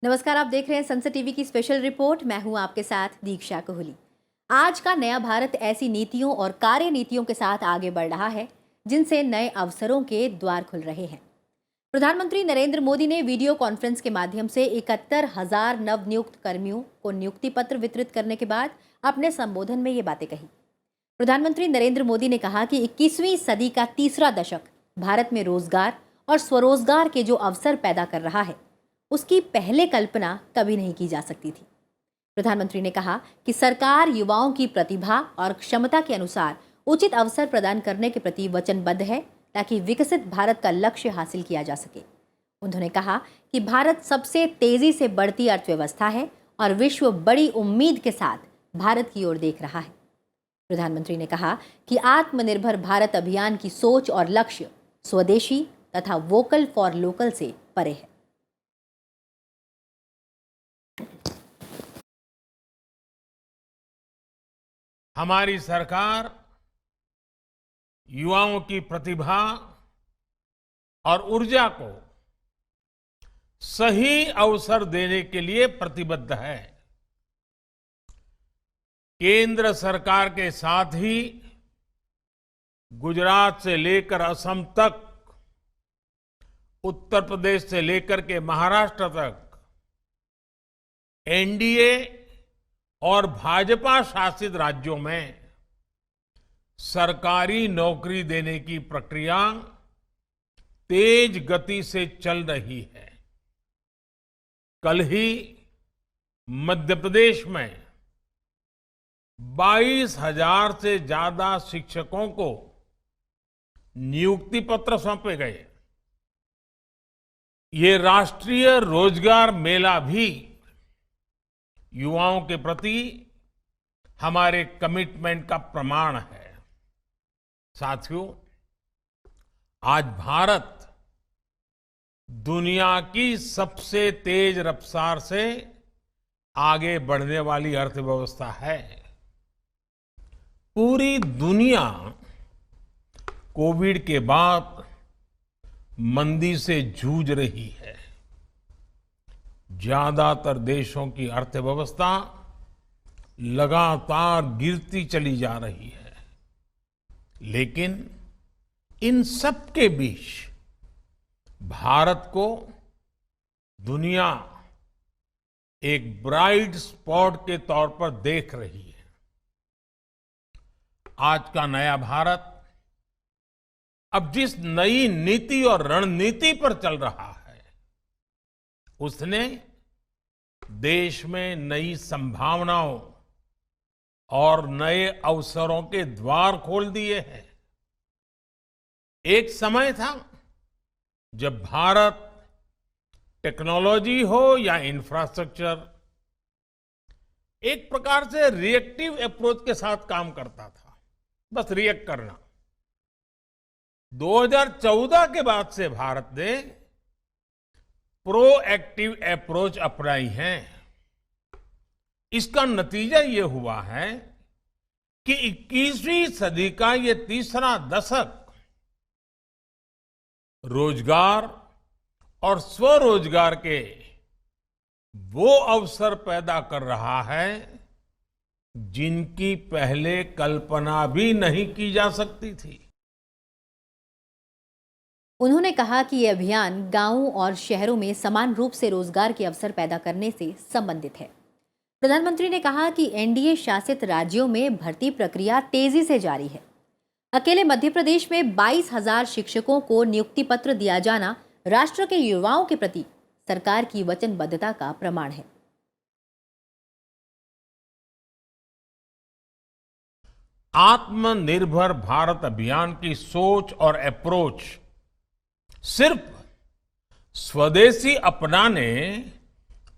नमस्कार, आप देख रहे हैं संसद टीवी की स्पेशल रिपोर्ट। मैं हूं आपके साथ दीक्षा कोहली। आज का नया भारत ऐसी नीतियों और कार्य नीतियों के साथ आगे बढ़ रहा है जिनसे नए अवसरों के द्वार खुल रहे हैं। प्रधानमंत्री नरेंद्र मोदी ने वीडियो कॉन्फ्रेंस के माध्यम से 71,000 नवनियुक्त कर्मियों को नियुक्ति पत्र वितरित करने के बाद अपने संबोधन में ये बातें कही। प्रधानमंत्री नरेंद्र मोदी ने कहा कि 21वीं सदी का तीसरा दशक भारत में रोजगार और स्वरोजगार के जो अवसर पैदा कर रहा है, उसकी पहले कल्पना कभी नहीं की जा सकती थी। प्रधानमंत्री ने कहा कि सरकार युवाओं की प्रतिभा और क्षमता के अनुसार उचित अवसर प्रदान करने के प्रति वचनबद्ध है ताकि विकसित भारत का लक्ष्य हासिल किया जा सके। उन्होंने कहा कि भारत सबसे तेजी से बढ़ती अर्थव्यवस्था है और विश्व बड़ी उम्मीद के साथ भारत की ओर देख रहा है। प्रधानमंत्री ने कहा कि आत्मनिर्भर भारत अभियान की सोच और लक्ष्य स्वदेशी तथा वोकल फॉर लोकल से परे है। हमारी सरकार युवाओं की प्रतिभा और ऊर्जा को सही अवसर देने के लिए प्रतिबद्ध है। केंद्र सरकार के साथ ही गुजरात से लेकर असम तक, उत्तर प्रदेश से लेकर के महाराष्ट्र तक एनडीए और भाजपा शासित राज्यों में सरकारी नौकरी देने की प्रक्रिया तेज गति से चल रही है। कल ही मध्य प्रदेश में 22,000 से ज्यादा शिक्षकों को नियुक्ति पत्र सौंपे गए। ये राष्ट्रीय रोजगार मेला भी युवाओं के प्रति हमारे कमिटमेंट का प्रमाण है। साथियों, आज भारत दुनिया की सबसे तेज रफ्तार से आगे बढ़ने वाली अर्थव्यवस्था है। पूरी दुनिया कोविड के बाद मंदी से जूझ रही है। ज्यादातर देशों की अर्थव्यवस्था लगातार गिरती चली जा रही है, लेकिन इन सब के बीच भारत को दुनिया एक ब्राइट स्पॉट के तौर पर देख रही है। आज का नया भारत अब जिस नई नीति और रणनीति पर चल रहा है, उसने देश में नई संभावनाओं और नए अवसरों के द्वार खोल दिए हैं। एक समय था जब भारत टेक्नोलॉजी हो या इंफ्रास्ट्रक्चर, एक प्रकार से रिएक्टिव अप्रोच के साथ काम करता था, बस रिएक्ट करना। 2014 के बाद से भारत ने प्रोएक्टिव अप्रोच अपनाई है। इसका नतीजा ये हुआ है कि 21वीं सदी का ये तीसरा दशक रोजगार और स्वरोजगार के वो अवसर पैदा कर रहा है जिनकी पहले कल्पना भी नहीं की जा सकती थी। उन्होंने कहा कि यह अभियान गांवों और शहरों में समान रूप से रोजगार के अवसर पैदा करने से संबंधित है। प्रधानमंत्री ने कहा कि एनडीए शासित राज्यों में भर्ती प्रक्रिया तेजी से जारी है। अकेले मध्य प्रदेश में 22,000 शिक्षकों को नियुक्ति पत्र दिया जाना राष्ट्र के युवाओं के प्रति सरकार की वचनबद्धता का प्रमाण है। आत्मनिर्भर भारत अभियान की सोच और अप्रोच सिर्फ स्वदेशी अपनाने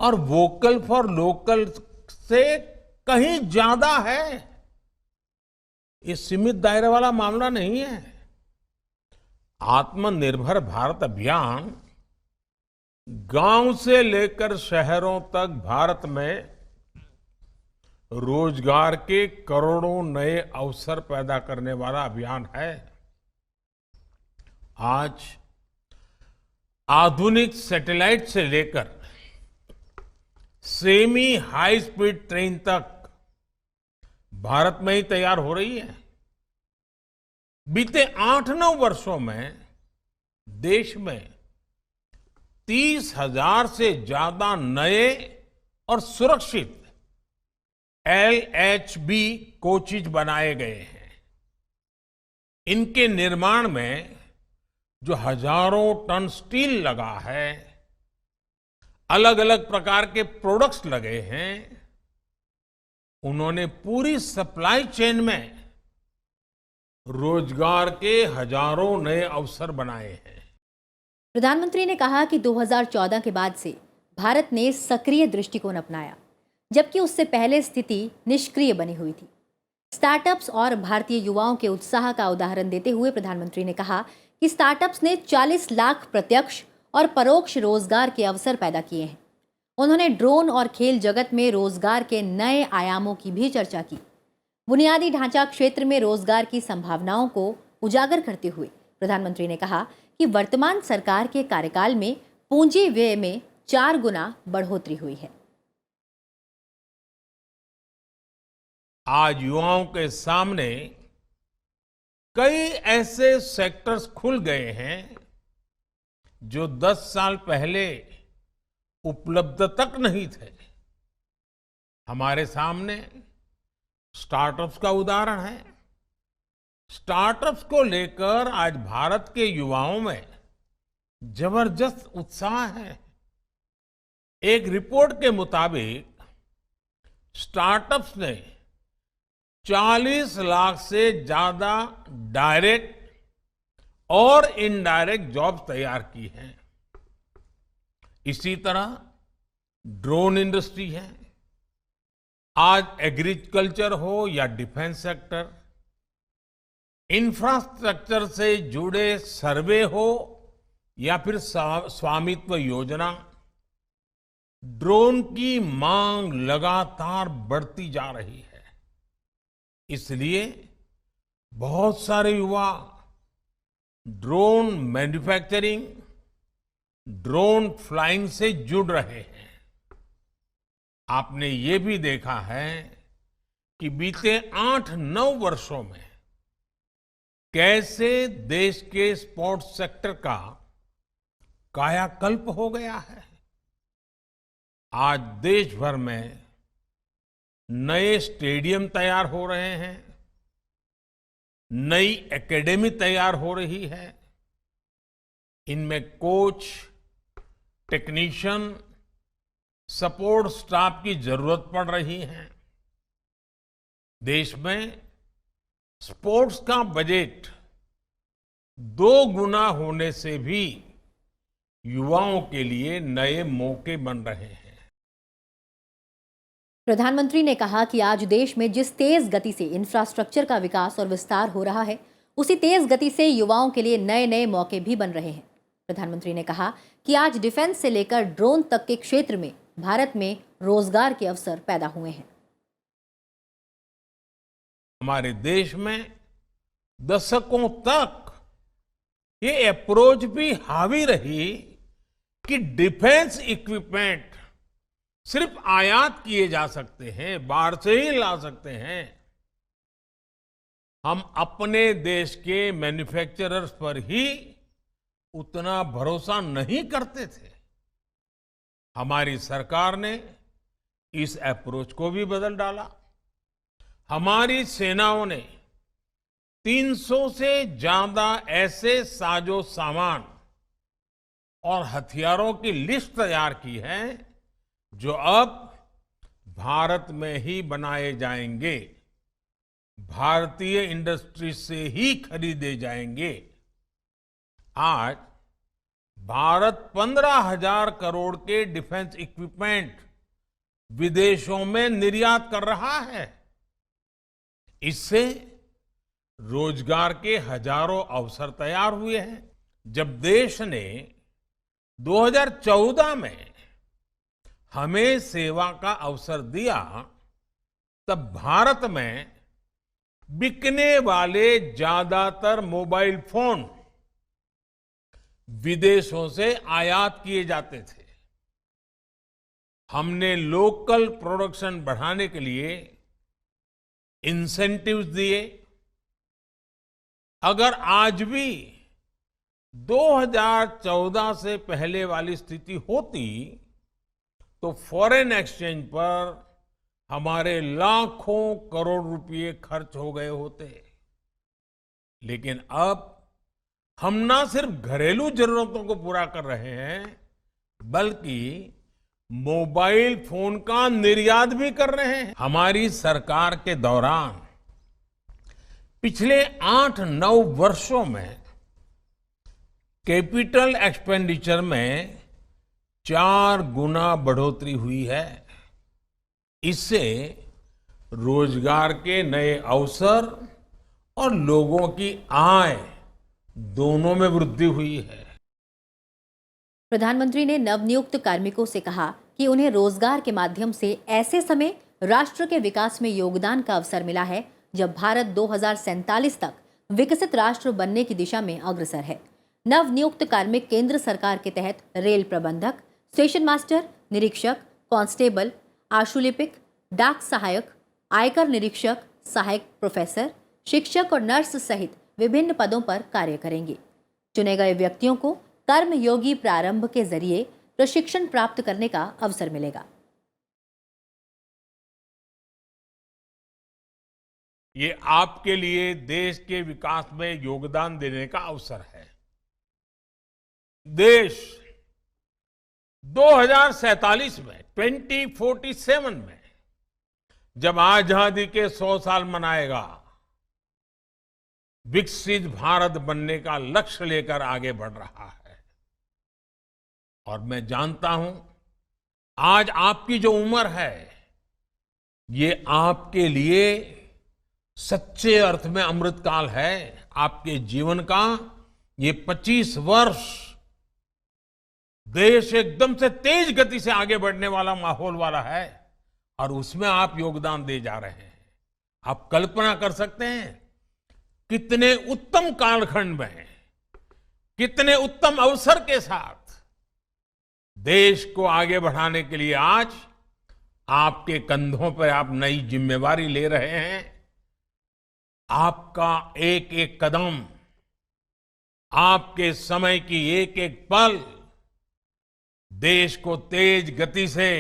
और वोकल फॉर लोकल से कहीं ज्यादा है। ये सीमित दायरे वाला मामला नहीं है। आत्मनिर्भर भारत अभियान गांव से लेकर शहरों तक भारत में रोजगार के करोड़ों नए अवसर पैदा करने वाला अभियान है। आज आधुनिक सैटेलाइट से लेकर सेमी हाई स्पीड ट्रेन तक भारत में ही तैयार हो रही है। बीते 8-9 वर्षों में देश में 30,000 से ज्यादा नए और सुरक्षित LHB कोचेज बनाए गए हैं। इनके निर्माण में जो हजारों टन स्टील लगा है, अलग अलग प्रकार के प्रोडक्ट्स लगे हैं, उन्होंने पूरी सप्लाई चेन में रोजगार के हजारों नए अवसर बनाए हैं। प्रधानमंत्री ने कहा कि 2014 के बाद से भारत ने सक्रिय दृष्टिकोण अपनाया, जबकि उससे पहले स्थिति निष्क्रिय बनी हुई थी। स्टार्टअप्स और भारतीय युवाओं के उत्साह का उदाहरण देते हुए प्रधानमंत्री ने कहा कि स्टार्टअप्स ने 40 लाख प्रत्यक्ष और परोक्ष रोजगार के अवसर पैदा किए हैं। उन्होंने ड्रोन और खेल जगत में रोजगार के नए आयामों की भी चर्चा की। बुनियादी ढांचा क्षेत्र में रोजगार की संभावनाओं को उजागर करते हुए प्रधानमंत्री ने कहा कि वर्तमान सरकार के कार्यकाल में पूंजी व्यय में 4 गुना बढ़ोतरी हुई है। आज युवाओं के सामने कई ऐसे सेक्टर्स खुल गए हैं जो 10 साल पहले उपलब्ध तक नहीं थे। हमारे सामने स्टार्टअप्स का उदाहरण है। स्टार्टअप्स को लेकर आज भारत के युवाओं में जबरदस्त उत्साह है। एक रिपोर्ट के मुताबिक स्टार्टअप्स ने 40 लाख से ज्यादा डायरेक्ट और इनडायरेक्ट जॉब तैयार की हैं। इसी तरह ड्रोन इंडस्ट्री है। आज एग्रीकल्चर हो या डिफेंस सेक्टर, इंफ्रास्ट्रक्चर से जुड़े सर्वे हो या फिर स्वामित्व योजना, ड्रोन की मांग लगातार बढ़ती जा रही है। इसलिए बहुत सारे युवा ड्रोन मैन्युफैक्चरिंग, ड्रोन फ्लाइंग से जुड़ रहे हैं। आपने ये भी देखा है कि बीते 8-9 वर्षों में कैसे देश के स्पोर्ट्स सेक्टर का कायाकल्प हो गया है। आज देश भर में नए स्टेडियम तैयार हो रहे हैं, नई एकेडमी तैयार हो रही है। इनमें कोच, टेक्नीशियन, सपोर्ट स्टाफ की जरूरत पड़ रही है। देश में स्पोर्ट्स का बजट 2 गुना होने से भी युवाओं के लिए नए मौके बन रहे हैं। प्रधानमंत्री ने कहा कि आज देश में जिस तेज गति से इंफ्रास्ट्रक्चर का विकास और विस्तार हो रहा है, उसी तेज गति से युवाओं के लिए नए नए मौके भी बन रहे हैं। प्रधानमंत्री ने कहा कि आज डिफेंस से लेकर ड्रोन तक के क्षेत्र में भारत में रोजगार के अवसर पैदा हुए हैं। हमारे देश में दशकों तक ये अप्रोच भी हावी रही कि डिफेंस इक्विपमेंट सिर्फ आयात किए जा सकते हैं, बाहर से ही ला सकते हैं। हम अपने देश के मैन्युफैक्चरर्स पर ही उतना भरोसा नहीं करते थे। हमारी सरकार ने इस अप्रोच को भी बदल डाला। हमारी सेनाओं ने 300 से ज्यादा ऐसे साजो सामान और हथियारों की लिस्ट तैयार की है जो अब भारत में ही बनाए जाएंगे, भारतीय इंडस्ट्री से ही खरीदे जाएंगे। आज भारत 15,000 करोड़ के डिफेंस इक्विपमेंट विदेशों में निर्यात कर रहा है। इससे रोजगार के हजारों अवसर तैयार हुए हैं। जब देश ने 2014 में हमें सेवा का अवसर दिया, तब भारत में बिकने वाले ज्यादातर मोबाइल फोन विदेशों से आयात किए जाते थे। हमने लोकल प्रोडक्शन बढ़ाने के लिए इंसेंटिव्स दिए। अगर आज भी 2014 से पहले वाली स्थिति होती तो फॉरेन एक्सचेंज पर हमारे लाखों करोड़ रुपए खर्च हो गए होते। लेकिन अब हम ना सिर्फ घरेलू जरूरतों को पूरा कर रहे हैं, बल्कि मोबाइल फोन का निर्यात भी कर रहे हैं। हमारी सरकार के दौरान पिछले 8-9 वर्षों में कैपिटल एक्सपेंडिचर में 4 गुना बढ़ोतरी हुई है। इससे रोजगार के नए अवसर और लोगों की आय दोनों में वृद्धि हुई है। प्रधानमंत्री ने नवनियुक्त कार्मिकों से कहा कि उन्हें रोजगार के माध्यम से ऐसे समय राष्ट्र के विकास में योगदान का अवसर मिला है जब भारत 2047 तक विकसित राष्ट्र बनने की दिशा में अग्रसर है। नवनियुक्त कार्मिक केंद्र सरकार के तहत रेल प्रबंधक, स्टेशन मास्टर, निरीक्षक, कांस्टेबल, आशुलिपिक, डाक सहायक, आयकर निरीक्षक, सहायक प्रोफेसर, शिक्षक और नर्स सहित विभिन्न पदों पर कार्य करेंगे। चुने गए व्यक्तियों को कर्मयोगी प्रारंभ के जरिए प्रशिक्षण प्राप्त करने का अवसर मिलेगा। ये आपके लिए देश के विकास में योगदान देने का अवसर है। देश 2047 में 2047 में जब आजादी के 100 साल मनाएगा, विकसित भारत बनने का लक्ष्य लेकर आगे बढ़ रहा है। और मैं जानता हूं आज आपकी जो उम्र है, ये आपके लिए सच्चे अर्थ में अमृतकाल है। आपके जीवन का ये 25 वर्ष देश एकदम से तेज गति से आगे बढ़ने वाला माहौल वाला है और उसमें आप योगदान दे जा रहे हैं। आप कल्पना कर सकते हैं कितने उत्तम कालखंड में, कितने उत्तम अवसर के साथ देश को आगे बढ़ाने के लिए आज आपके कंधों पर आप नई जिम्मेवारी ले रहे हैं। आपका एक एक कदम, आपके समय की एक एक पल देश को तेज गति से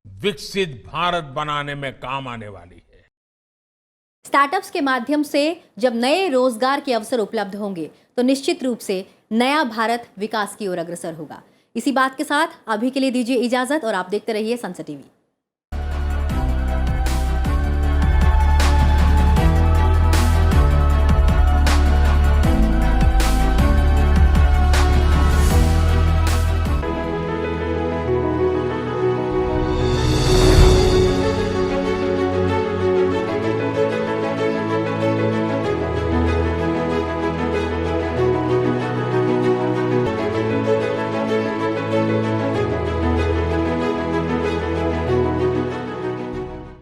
विकसित भारत बनाने में काम आने वाली है। स्टार्टअप्स के माध्यम से जब नए रोजगार के अवसर उपलब्ध होंगे तो निश्चित रूप से नया भारत विकास की ओर अग्रसर होगा। इसी बात के साथ अभी के लिए दीजिए इजाजत और आप देखते रहिए सनसद टीवी।